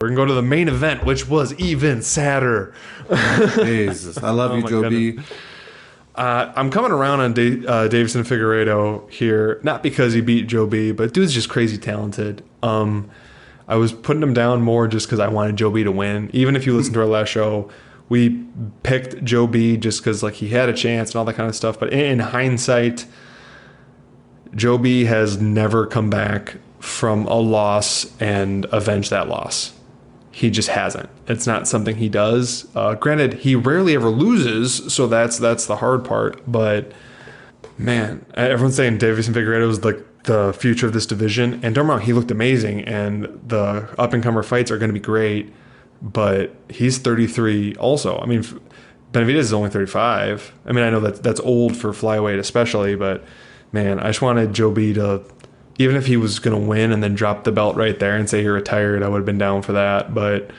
We're going to go to the main event, which was even sadder. Jesus. I love you, Joe goodness. B. I'm coming around on Deiveson Figueiredo here, not because he beat Joe B, but dude's just crazy talented. I was putting him down more just because I wanted Joe B to win. Even if you listen to our last show, we picked Joe B just because like he had a chance and all that kind of stuff. But in hindsight, Joe B has never come back from a loss and avenged that loss. He just hasn't. It's not something he does. Granted, he rarely ever loses, so that's the hard part. But man, everyone's saying Deiveson Figueiredo is like the future of this division, and don't get me wrong, he looked amazing, and the up and comer fights are going to be great. But he's 33 also. I mean, Benavidez is only 35. I mean, I know that's old for flyweight especially, but man, I just wanted Joe B to, even if he was going to win and then drop the belt right there and say he retired, I would have been down for that. But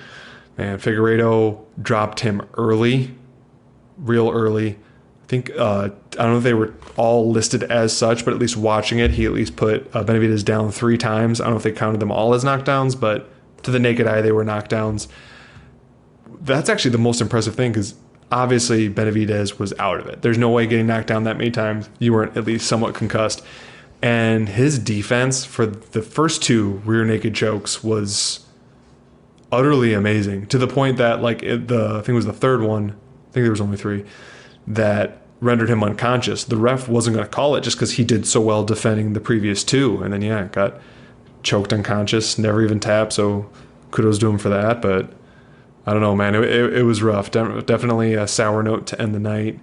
man, Figueiredo dropped him early, real early. I think, I don't know if they were all listed as such, but at least watching it, he at least put Benavidez down 3 times. I don't know if they counted them all as knockdowns, but to the naked eye, they were knockdowns. That's actually the most impressive thing because obviously Benavidez was out of it. There's no way getting knocked down that many times you weren't at least somewhat concussed. And his defense for the first 2 rear naked chokes was utterly amazing, to the point that like I think it was the third one, I think there was only 3, that rendered him unconscious. The ref wasn't going to call it just because he did so well defending the previous 2. And then, got choked unconscious, never even tapped. So kudos to him for that. But I don't know, man. It was rough. Definitely a sour note to end the night,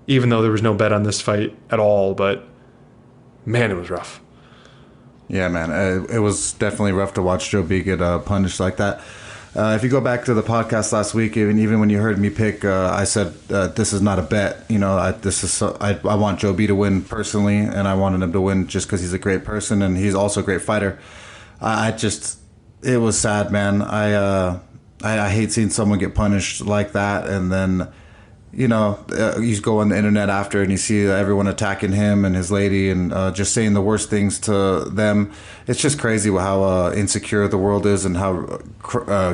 even though there was no bet on this fight at all. But man, it was rough. Yeah, man. It was definitely rough to watch Joe B get punished like that. If you go back to the podcast last week, even when you heard me pick, I said this is not a bet. You know, I want Joe B to win personally, and I wanted him to win just because he's a great person and he's also a great fighter. It was sad, man. I hate seeing someone get punished like that, and then, you go on the internet after and you see everyone attacking him and his lady and just saying the worst things to them. It's just crazy how insecure the world is and how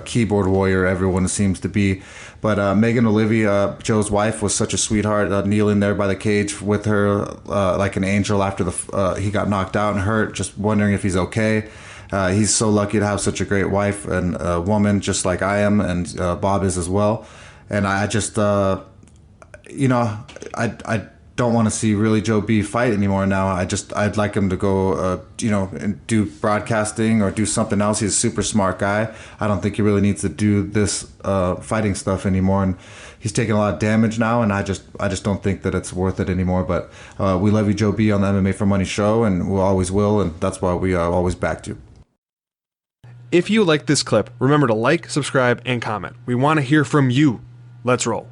keyboard warrior everyone seems to be. But Megan Olivia, Joe's wife, was such a sweetheart, kneeling there by the cage with her like an angel after he got knocked out and hurt, just wondering if he's okay. He's so lucky to have such a great wife and a woman just like I am, and Bob is as well. And I just... I don't want to see really Joe B fight anymore now. I'd like him to go, and do broadcasting or do something else. He's a super smart guy. I don't think he really needs to do this fighting stuff anymore. And he's taking a lot of damage now, and I just don't think that it's worth it anymore. But we love you, Joe B, on the MMA for Money show, and we always will, and that's why we always backed you. If you like this clip, remember to like, subscribe, and comment. We want to hear from you. Let's roll.